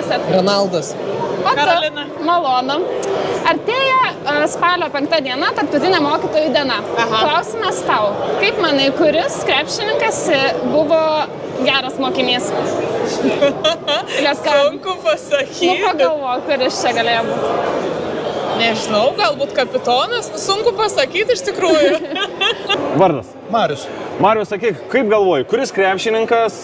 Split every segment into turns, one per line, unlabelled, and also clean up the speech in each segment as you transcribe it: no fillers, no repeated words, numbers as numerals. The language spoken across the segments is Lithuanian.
esat?
Ronaldas.
O tu? Malonu. Artėja spalio 5 diena, tarptautinė mokytojų diena. Klausimas tau. Kaip manai, kuris krepšininkas buvo geras mokinys?
Sunku pasakyti.
Nu, pagalvo, kuris čia galėjo būti.
Nežinau, galbūt kapitonas. Sunku pasakyti iš tikrųjų.
Vardas.
Marius.
Marius, sakyk, kaip galvoji, kuris krepšininkas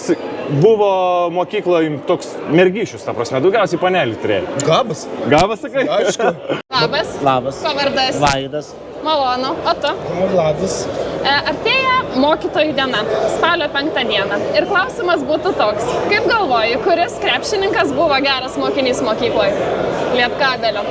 buvo mokykloje toks mergyšius, ta prasme, daugiausiai panelį turėjo?
Gabas.
Gabas, sakai?
Aišku.
Labas.
Labas.
Pavardas.
Vaidas.
Malonu. O tu?
Vladas.
Artėja mokytojų diena, spalio 5 diena. Ir klausimas būtų toks. Kaip galvoji, kuris krepšininkas buvo geras mokinys mokykloje? Lietkabelio.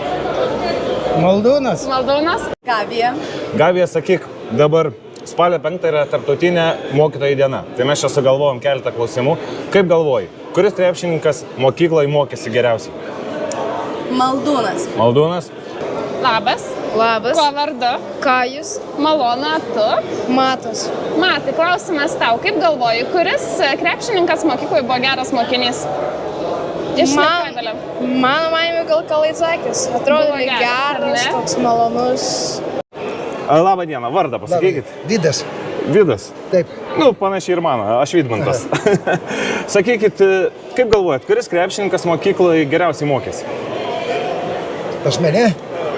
Maldūnas.
Maldūnas?
Gabija.
Gabija, sakyk, dabar spalio 5 yra tarptautinė mokytojų diena. Tai mes čia sugalvojom keletą klausimų. Kaip galvoji, kuris krepšininkas mokykloje mokėsi geriausiai?
Maldūnas.
Maldūnas?
Labas.
Labas.
Kuo vardu?
Kajus.
Malonu, tu?
Matas.
Matai, klausimas tau. Kaip galvoji, kuris krepšininkas mokykloje buvo geras mokinys? Iš Lietkabelio.
Mano manimi gal Kalaitzakis. Atrodo
Buvo geras, ar
geras,
ne?
toks malonus.
Labą dieną, vardą pasakykit.
Vidas.
Vidas.
Taip.
Nu, panašiai ir mano, aš Vidmantas. Sakykit, kaip galvojat, kuris krepšininkas mokykloje geriausiai mokėsi?
Pas mane?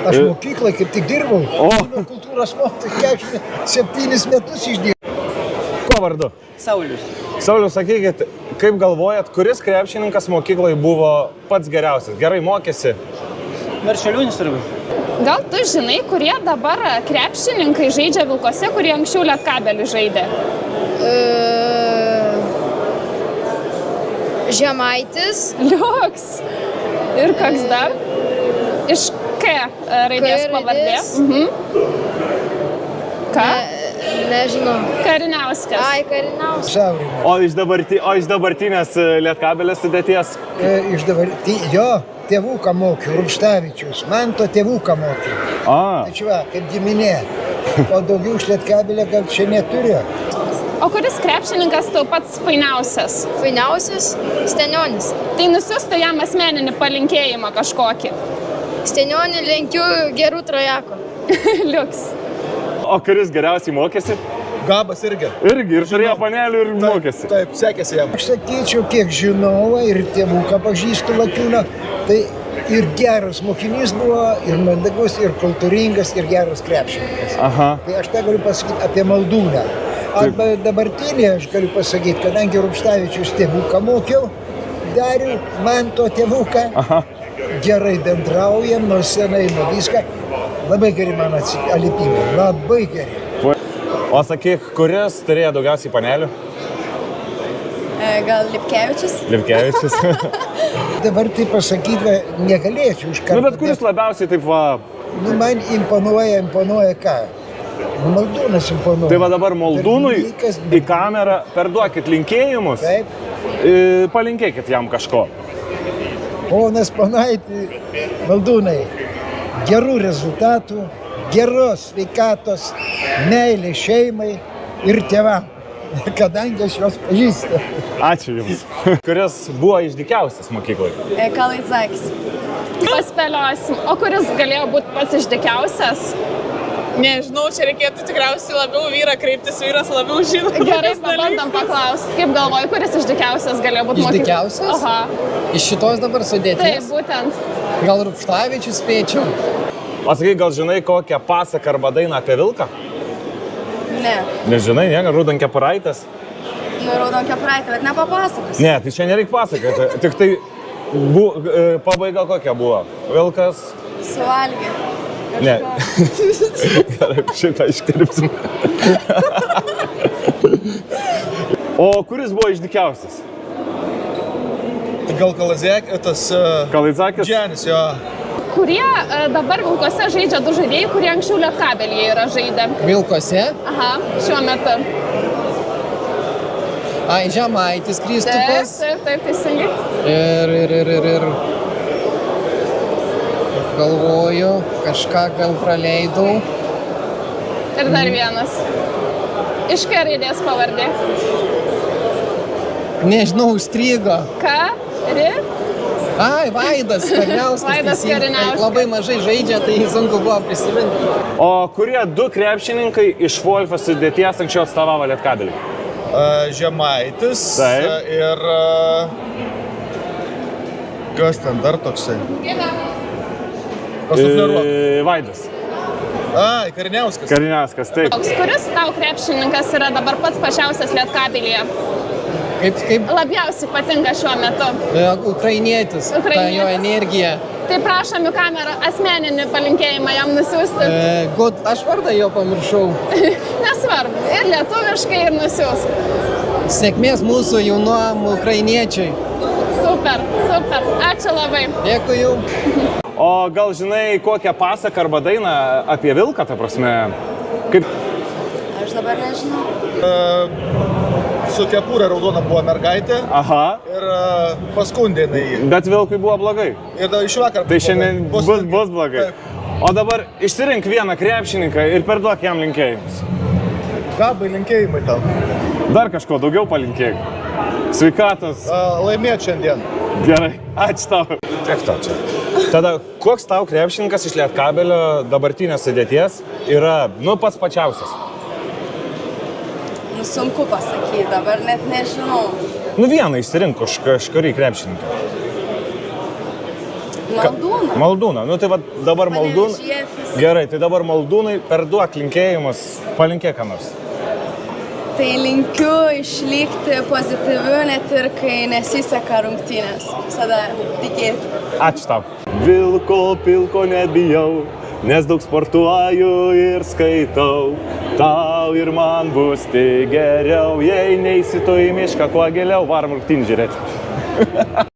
Aš mokykloje kaip tik dirbau.
O.
Kultūros mokytojas 7 metus išdirbau.
Ko vardu?
Saulius.
Saulius, sakykit, kaip galvojat, kuris krepšininkas mokykloje buvo pats geriausias? Gerai mokėsi?
Veršeliūnis turbūt.
Gal tu žinai, kurie dabar krepšininkai žaidžia Vilkose, kurie anksčiau Lietkabelį žaidė?
Žemaitis.
Liuks. Ir koks dar? Iš K raidės pavardė. Ką?
Nežinau.
Kariniauskas.
Ai, Kariniauskas.
Saurimo.
O iš dabartinės Lietkabelės sudėties?
Jo, tėvuką mokiau, Rupštavičius. Man to tėvuką mokiau.
A,
Tai čia, kaip giminė. O daugiau iš Lietkabelio gal čia neturiu.
O kuris krepšininkas tau pats fainiausias?
Fainiausias Stenionis.
Tai nusiųstų jam asmeninį palinkėjimą kažkokį.
Stenionį lenkiu gerų trajako.
Liuks.
o kuris geriausiai mokėsi?
Gabas irgi.
Irgi, ir turėjo panelių ir mokėsi.
Taip, sekėsi jam. Aš sakyčiau, kiek žinau, ir tėvuką pažįstu Lakiūną, tai ir geras mokinys buvo, ir mandagus, ir kultūringas, ir geras krepšininkas.
Aha.
Tai aš tą galiu pasakyti apie Maldūną. Arba dabartinį aš galiu pasakyti, kadangi Rupštavičius tėvuką mokiau, Darių, man to tėvuką, gerai bendraujam, nors senai nuo viską. Labai geri mano atsiliepimai, labai geri.
O sakyk, kuris turėjo daugiausiai panelių?
Gal Lipkevičius?
Lipkevičius.
Dabar tai pasakyti negalėčiau iš karto.
Nu, bet kuris labiausiai taip va...
Nu, man imponuoja ką? Nu, Maldūnas imponuoja.
Tai va dabar Maldūnui
Pernikas,
į kamerą perduokit linkėjimus.
Taip.
Palinkėkit jam kažko.
Ponas Panaitį, Maldūnai, gerų rezultatų, geros sveikatos, meilės šeimai ir tėvam, kadangi aš juos pažįstu.
Ačiū Jums. Kuris buvo išdikiausias mokykloje?
Kalaitzakis.
Paspėliosim. O kuris galėjo būti pats išdikiausias?
Nežinau, čia reikėtų tikriausiai labiau vyrą kreiptis, vyras labiau žino.
Gerai, pabandom paklausti. Kaip galvoji, kuris išdikiausias galėjo būti mokykloje?
Išdikiausias?
Aha.
Iš šitos dabar
Taip,
sudėties.
būtent.
Gal Rupštavičius spėčiau.
O sakai, gal žinai kokią pasaką arba dainą apie vilką?
Ne.
Nežinai, ne? Raudonkepuraitės?
Nu, Raudonkepuraitė, bet nepapasakos.
Ne, tai čia nereik pasakoti. Tik tai pabaiga kokia buvo? Vilkas?
Suvalgė.
Ne. Gerai, šitą iškirpsim. O kuris buvo išdikiausias?
Gal Kalaitzakis,
Kalaitzakis?
Džianis, jo.
Kurie dabar Vilkose žaidžia du žaidėjai, kurie anksčiau Lietkabelyje yra žaidę?
Vilkose.
Aha, šiuo metu.
Ai, Žemaitis
Taip,
Kristupas.
taip, teisingai.
Ir galvoju, kažką gal praleidau.
Ir dar vienas. Iš K raidės pavardė.
Nežinau, užstrigo.
K, R,
Ai, Vaidas Karniauskas.
Vaidas
teisingai.
Karniauskas.
Labai mažai žaidžia, tai sunku buvo prisiminti.
O kurie du krepšininkai iš Wolfo sudėties anksčiau atstovavo Lietkabelį?
Žemaitis
Taip.
ir kas ten dar toksai? Pasufleruok.
Vaidas.
Ai, Karniauskas.
Karniauskas, taip.
Kuris tau krepšininkas yra dabar pats pačiausias Lietkabelyje?
Kaip
Labiausiai patinka šiuo metu.
ukrainietis, ta jo
Ukrainietis.
energija.
Tai prašom į kamerą asmeninį palinkėjimą jam nusiųsti.
Aš vardą jo pamiršau.
Nesvarbu. Ir lietuviškai, ir nusiųsk.
Sėkmės mūsų jaunuom ukrainiečiui.
Super, super. Ačiū labai.
Dėkui jums.
O gal žinai kokią pasaką arba dainą apie vilką, ta prasme? Kaip...
Aš dabar nežinau.
Su kepurė raudona buvo mergaitė
Aha,
ir paskundė jinai jį.
bet vilkui buvo blogai.
Ir da, iš vakar.
Tai šiandien bus blogai. O dabar išsirink vieną krepšininką ir perduok jam linkėjimus.
Gabai linkėjimai tau.
Dar kažko daugiau palinkėk. Sveikatos.
Laimėt šiandien.
Gerai, ačiū tau. Tiek to čia. Tada, koks tau krepšininkas iš Lietkabelio dabartinės sudėties yra, pats pačiausias?
Sunku pasakyti, dabar net nežinau.
Vieną išsirink kažkurį krepšininką.
Maldūną.
Maldūną. Tai va dabar Maldūnai.
Panevėžietis.
Gerai, tai dabar Maldūnai perduok linkėjimus, palinkėk ką nors.
Tai linkiu išlikti pozityviu, net ir kai nesiseka rungtynės. Visada tikėti.
Ačiū tau. Vilko pilko nebijau, nes daug sportuoju ir skaitau. Tau ir man bus tik geriau, jei neisi tu į mišką kuo giliau, varom rungtynį žiūrėti.